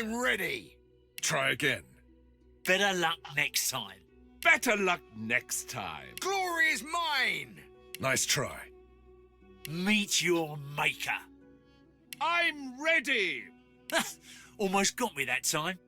I'm ready. Try again. Better luck next time. Better luck next time. Glory is mine. Nice try. Meet your maker. I'm ready. Almost got me that time.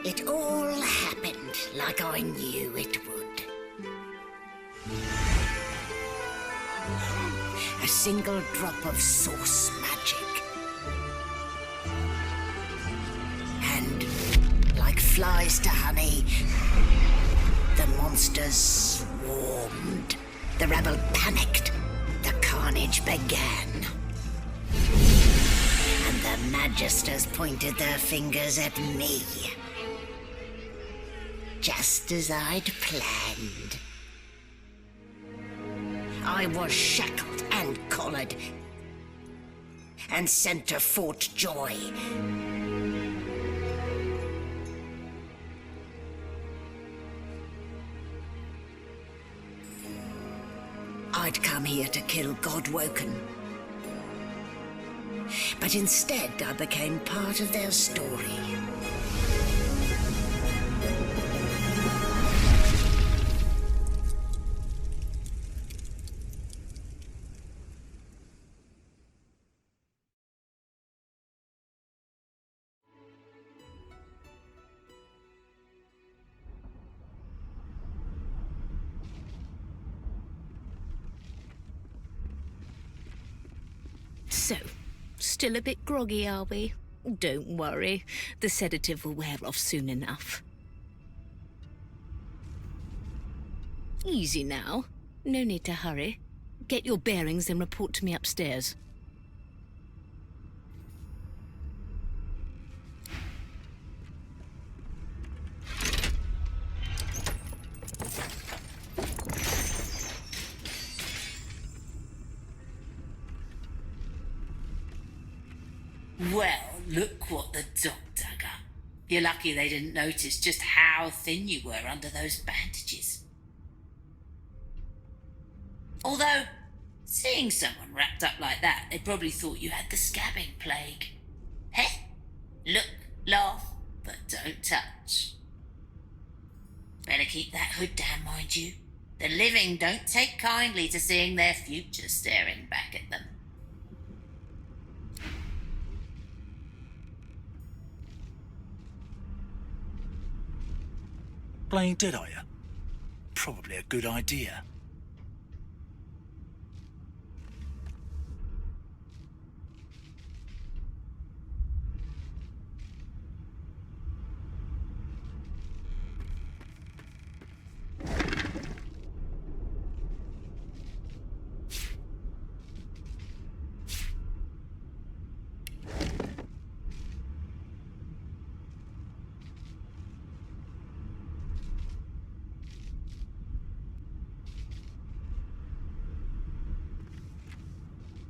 It all happened like I knew it would. A single drop of source magic. And, like flies to honey, the monsters swarmed. The rebel panicked. The carnage began. And the magisters pointed their fingers at me. Just as I'd planned. I was shackled and collared and sent to Fort Joy. I'd come here to kill Godwoken. But instead I became part of their story. So, still a bit groggy, are we? Don't worry, the sedative will wear off soon enough. Easy now. No need to hurry. Get your bearings and report to me upstairs. Well, look what the dog dug up. You're lucky they didn't notice just how thin you were under those bandages. Although, seeing someone wrapped up like that, they probably thought you had the scabbing plague. Heh? Look, laugh, but don't touch. Better keep that hood down, mind you. The living don't take kindly to seeing their future staring back at them. Playing dead, are you? Probably a good idea.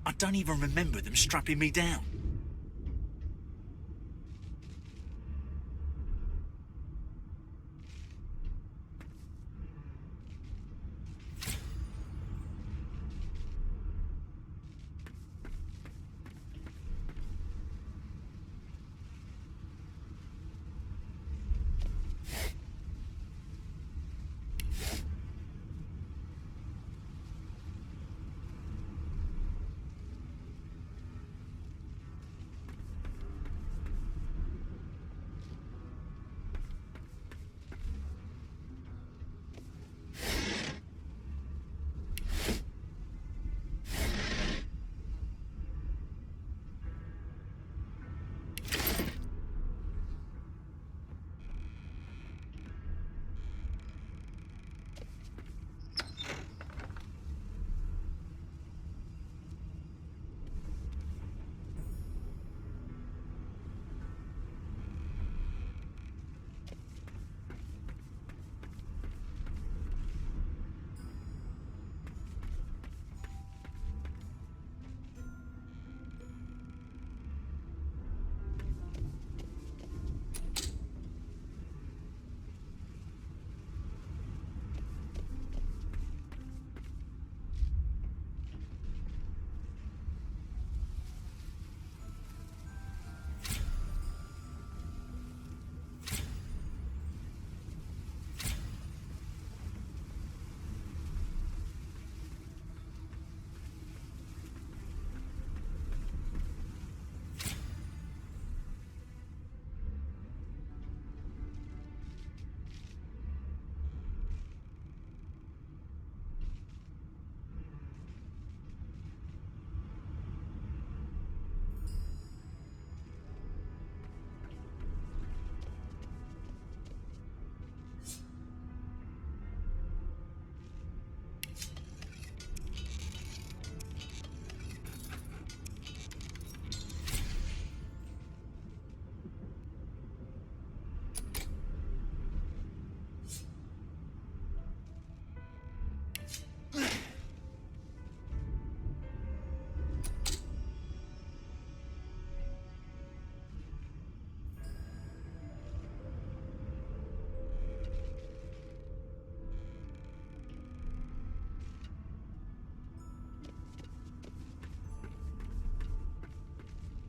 I don't even remember them strapping me down.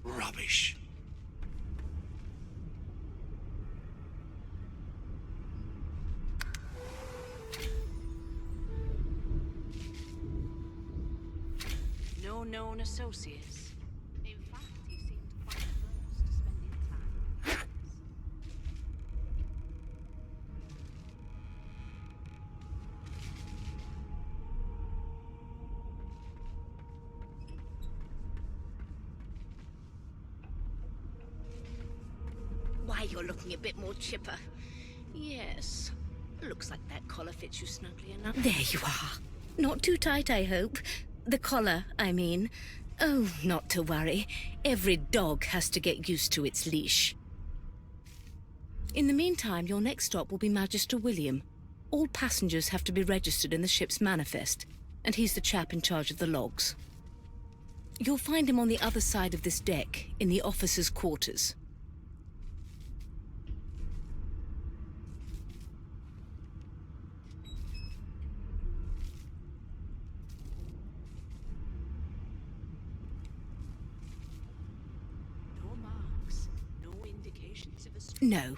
Rubbish. No known associates. In fact, he seemed quite averse to spending time. Why, you're looking a bit more chipper. Yes. Looks like that collar fits you snugly enough. There you are. Not too tight, I hope. The collar, I mean. Oh, not to worry. Every dog has to get used to its leash. In the meantime, your next stop will be Magister William. All passengers have to be registered in the ship's manifest, and he's the chap in charge of the logs. You'll find him on the other side of this deck, in the officers' quarters. No.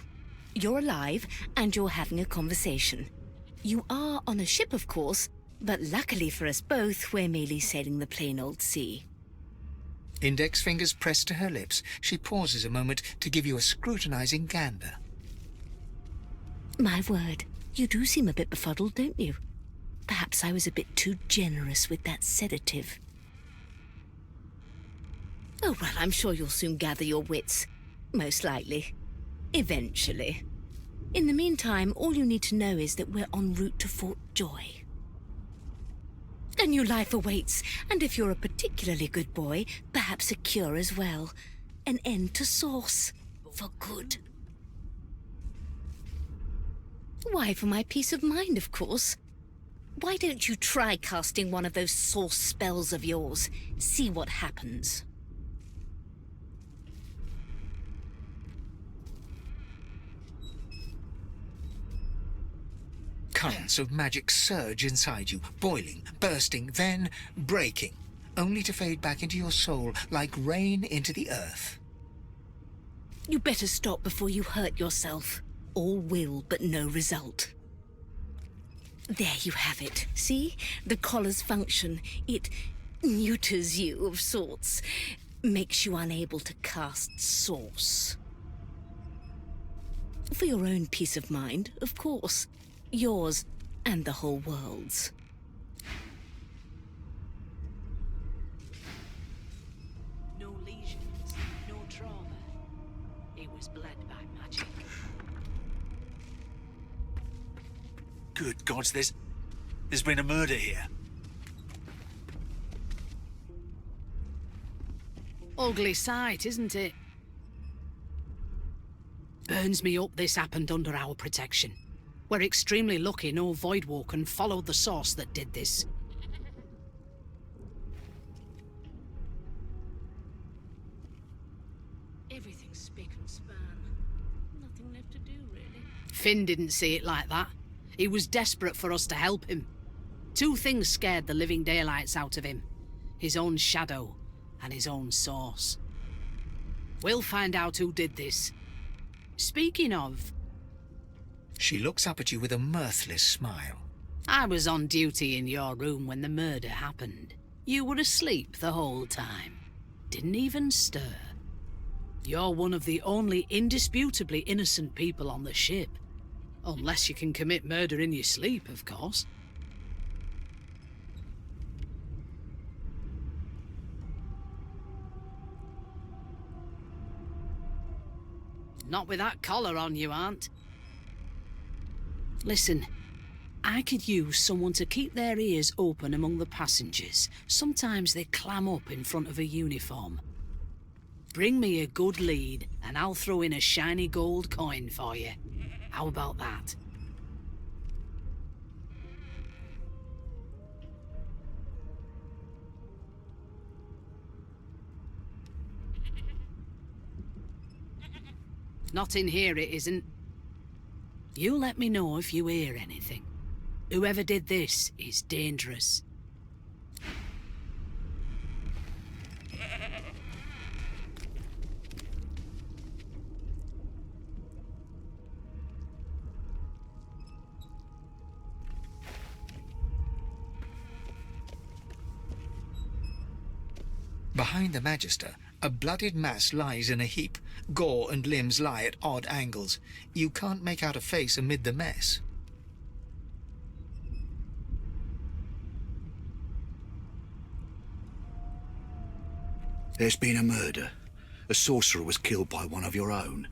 You're alive, and you're having a conversation. You are on a ship, of course, but luckily for us both, we're merely sailing the plain old sea. Index fingers pressed to her lips, she pauses a moment to give you a scrutinizing gander. My word, you do seem a bit befuddled, don't you? Perhaps I was a bit too generous with that sedative. Oh, well, I'm sure you'll soon gather your wits. Most likely. Eventually. In the meantime, all you need to know is that we're en route to Fort Joy. A new life awaits, and if you're a particularly good boy, perhaps a cure as well. An end to sauce. For good. Why, for my peace of mind, of course. Why don't you try casting one of those source spells of yours? See what happens. Currents of magic surge inside you, boiling, bursting, then breaking, only to fade back into your soul like rain into the earth. You better stop before you hurt yourself. All will, but no result. There you have it. See? The collar's function. It neuters you of sorts. Makes you unable to cast source. For your own peace of mind, of course. Yours and the whole world's. No lesions, no trauma. It was bled by magic. Good gods, there's been a murder here. Ugly sight, isn't it? Burns me up this happened under our protection. We're extremely lucky no Voidwalker followed the source that did this. Everything's spick and span. Nothing left to do, really. Finn didn't see it like that. He was desperate for us to help him. Two things scared the living daylights out of him. His own shadow and his own source. We'll find out who did this. Speaking of, She looks up at you with a mirthless smile. I was on duty in your room when the murder happened. You were asleep the whole time. Didn't even stir. You're one of the only indisputably innocent people on the ship. Unless you can commit murder in your sleep, of course. Not with that collar on, you aren't. Listen, I could use someone to keep their ears open among the passengers. Sometimes they clam up in front of a uniform. Bring me a good lead, and I'll throw in a shiny gold coin for you. How about that? Not in here, it isn't. You let me know if you hear anything. Whoever did this is dangerous. Behind the Magister, a bloodied mass lies in a heap. Gore and limbs lie at odd angles. You can't make out a face amid the mess. There's been a murder. A sorcerer was killed by one of your own.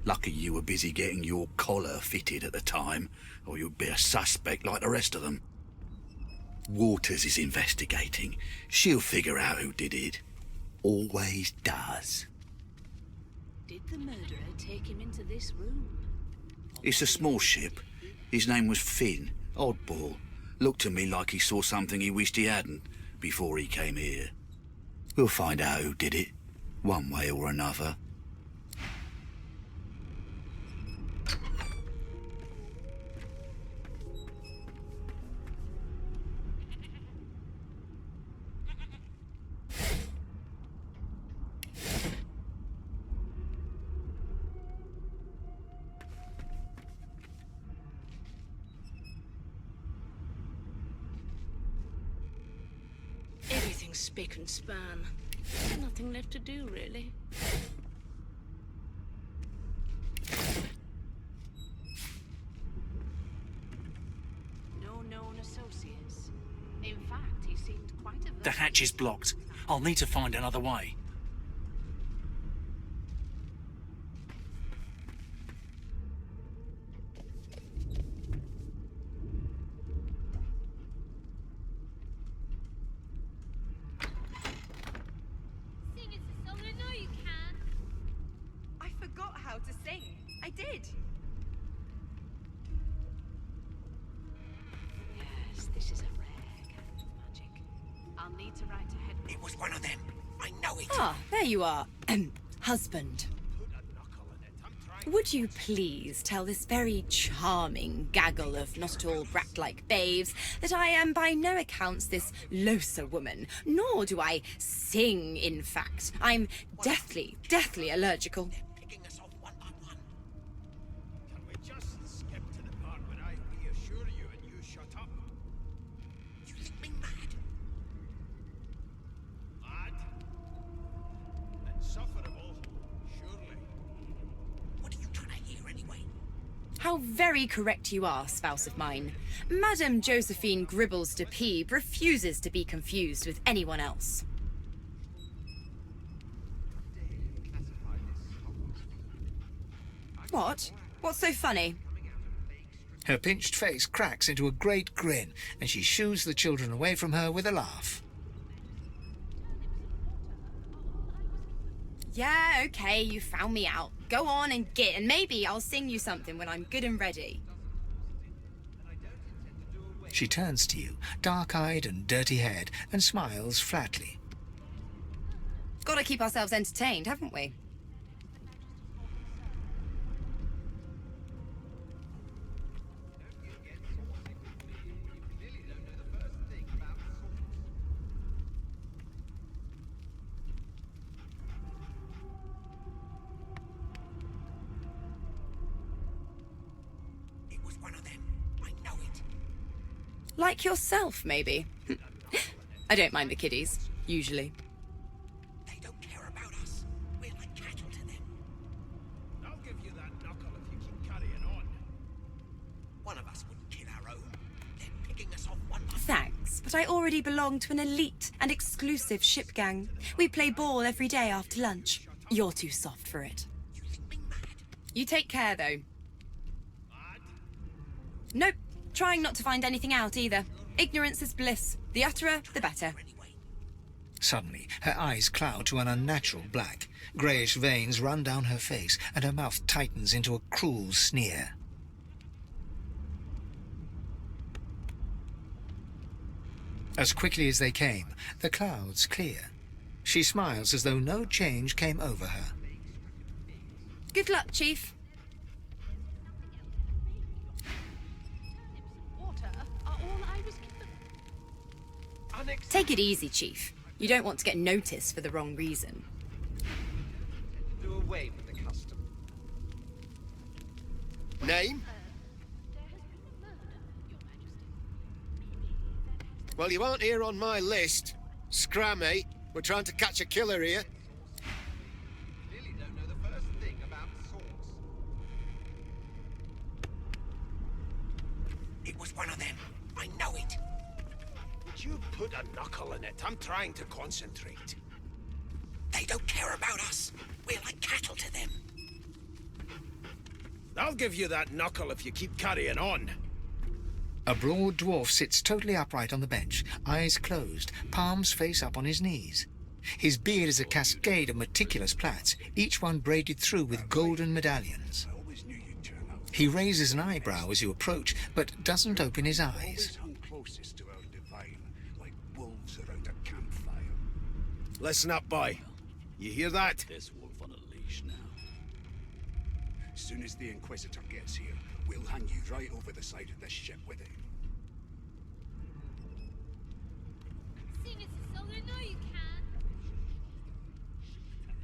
Lucky you were busy getting your collar fitted at the time, or you'd be a suspect like the rest of them. Waters is investigating. She'll figure out who did it. Always does. Did the murderer take him into this room? It's a small ship. His name was Finn. Oddball. Looked to me like he saw something he wished he hadn't before he came here. We'll find out who did it, one way or another. Everything's spick and span. Nothing left to do, really. No known associates. In fact, he seemed quite a... The hatch is blocked. I'll need to find another way. Sing us a song. I know you can. I forgot how to sing. I did. Yes, this of them. I know it. Ah, there you are. Husband. Would you please tell this very charming gaggle of not-at-all brat-like babes that I am by no accounts this Losa woman, nor do I sing, in fact. I'm deathly allergical. Picking us off one by one. Can we just skip to the part where I reassure you and you shut up? You think me mad? Mad? Insufferable, surely. What are you trying to hear anyway? How very correct you are, spouse of mine. Madame Josephine Gribbles de Peeb refuses to be confused with anyone else. What? What's so funny? Her pinched face cracks into a great grin, and she shoos the children away from her with a laugh. Yeah, okay, you found me out. Go on and git, and maybe I'll sing you something when I'm good and ready. She turns to you, dark-eyed and dirty-haired, and smiles flatly. Gotta keep ourselves entertained, haven't we? It was one of them. I know it. Like yourself, maybe. I don't mind the kiddies, usually. They don't care about us. We're like cattle to them. I'll give you that knuckle if you keep carrying on. One of us wouldn't kill our own. They're picking us off one by one. Thanks, but I already belong to an elite and exclusive ship gang. We play ball every day after lunch. You're too soft for it. You think me mad? You take care, though. Mad? Nope, trying not to find anything out either. Ignorance is bliss. The utterer, the better. Anyway. Suddenly, her eyes cloud to an unnatural black. Greyish veins run down her face, and her mouth tightens into a cruel sneer. As quickly as they came, the clouds clear. She smiles as though no change came over her. Good luck, Chief. Water are all I was given. Take it easy, Chief. You don't want to get noticed for the wrong reason. Do away with the custom. Name? There has been a murder, Your Majesty. Well, you aren't here on my list. Scrammy. We're trying to catch a killer here. Clearly don't know the first thing about swords. It was one of them. I know it. Would you put a knuckle in it? I'm trying to concentrate. They don't care about us. We're like cattle to them. I'll give you that knuckle if you keep carrying on. A broad dwarf sits totally upright on the bench, eyes closed, palms face up on his knees. His beard is a cascade of meticulous plaits, each one braided through with golden medallions. He raises an eyebrow as you approach, but doesn't open his eyes. Closest to our divine, like wolves around a campfire. Listen up, boy. You hear that? This wolf on a leash now. As soon as the Inquisitor gets here, we'll hang you right over the side of this ship with him. Sing us a song, I know you can.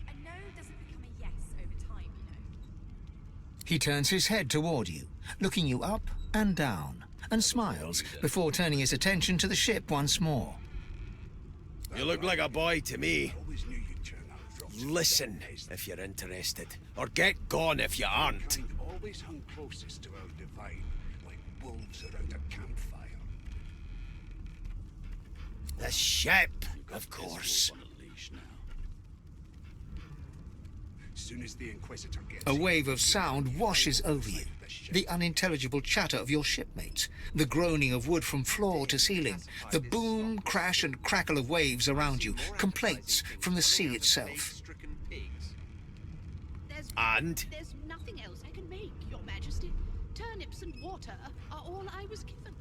A no doesn't become a yes over time, you know. He turns his head toward you, looking you up and down, and smiles before turning his attention to the ship once more. You look like a boy to me. Always knew you'd turn out drops. Listen if you're interested, or get gone if you aren't. Kind always hung closest to our divine, like wolves around a campfire. The ship, of course. As soon as the Inquisitor gets A here, wave of sound washes over you. The unintelligible chatter of your shipmates, the groaning of wood from floor to ceiling, the boom, crash and crackle of waves around you, complaints from the sea itself. There's nothing else I can make, Your Majesty. Turnips and water are all I was given.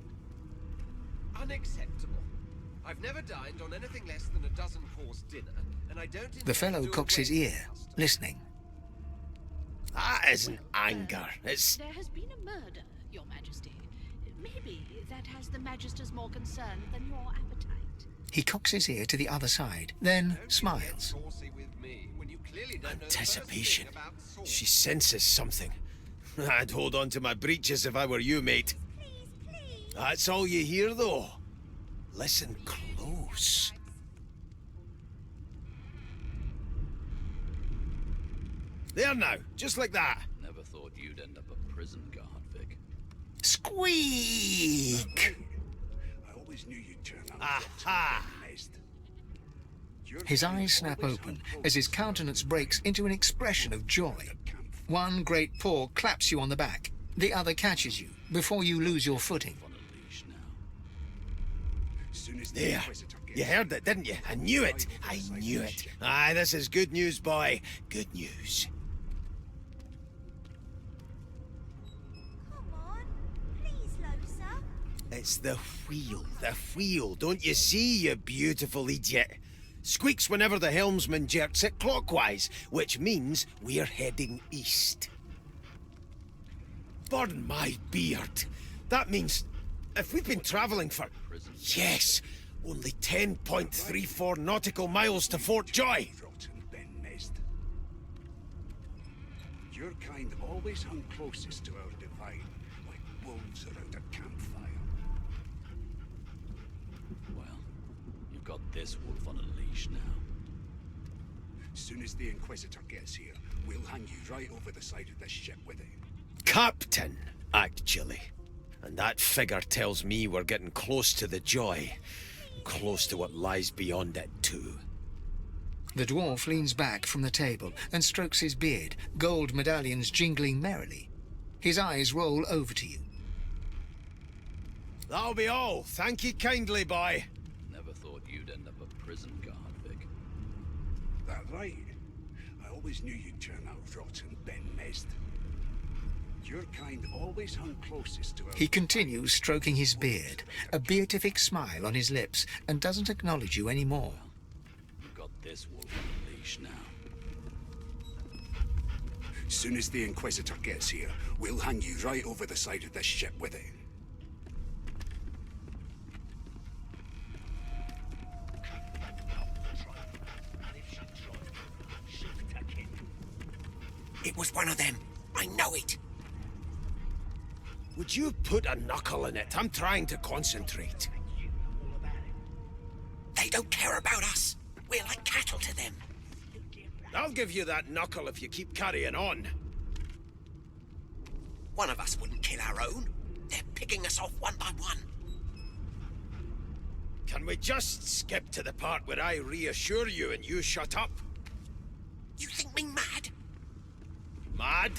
Unacceptable. I've never dined on anything less than a dozen-course dinner, and I don't. The fellow cocks his ear, listening. That isn't anger. It's There has been a murder, Your Majesty. Maybe that has the Magisters more concerned than your appetite. He cocks his ear to the other side, then smiles. anticipation. She senses something. I'd hold on to my breeches if I were you, mate. That's all you hear, though. Listen close. There now, just like that. Never thought you'd end up a prison guard, Vic. Squeak! I always knew you'd turn out. Aha! His eyes snap open as his countenance breaks into an expression of joy. One great paw claps you on the back. The other catches you before you lose your footing. There. You heard it, didn't you? I knew it. I knew it. Aye, this is good news, boy. Good news. Come on, please, Losa. It's the wheel. The wheel. Don't you see, you beautiful idiot? Squeaks whenever the helmsman jerks it clockwise, which means we're heading east. Burn my beard. That means if we've been travelling for, yes, only 10.34 nautical miles to Fort Joy. Your kind always hung closest to our divine, like wolves around a campfire. Well, you've got this wolf on a leash now. Soon as the Inquisitor gets here, we'll hang you right over the side of this ship with it. Captain, actually. And that figure tells me we're getting close to the Joy. Close to what lies beyond it, too. The dwarf leans back from the table and strokes his beard, gold medallions jingling merrily. His eyes roll over to you. That'll be all. Thank you kindly, boy. Never thought you'd end up a prison guard, Vic. That right? I always knew you'd turn out rotten, Ben Mest. Your kind always hung closest to our... He continues stroking his beard, a beatific smile on his lips, and doesn't acknowledge you anymore. You've got this wolf on a leash now. Soon as the Inquisitor gets here, we'll hang you right over the side of this ship with it. It was one of them. I know it. Would you put a knuckle in it? I'm trying to concentrate. They don't care about us. We're like cattle to them. I'll give you that knuckle if you keep carrying on. One of us wouldn't kill our own. They're picking us off one by one. Can we just skip to the part where I reassure you and you shut up? You think me mad? Mad?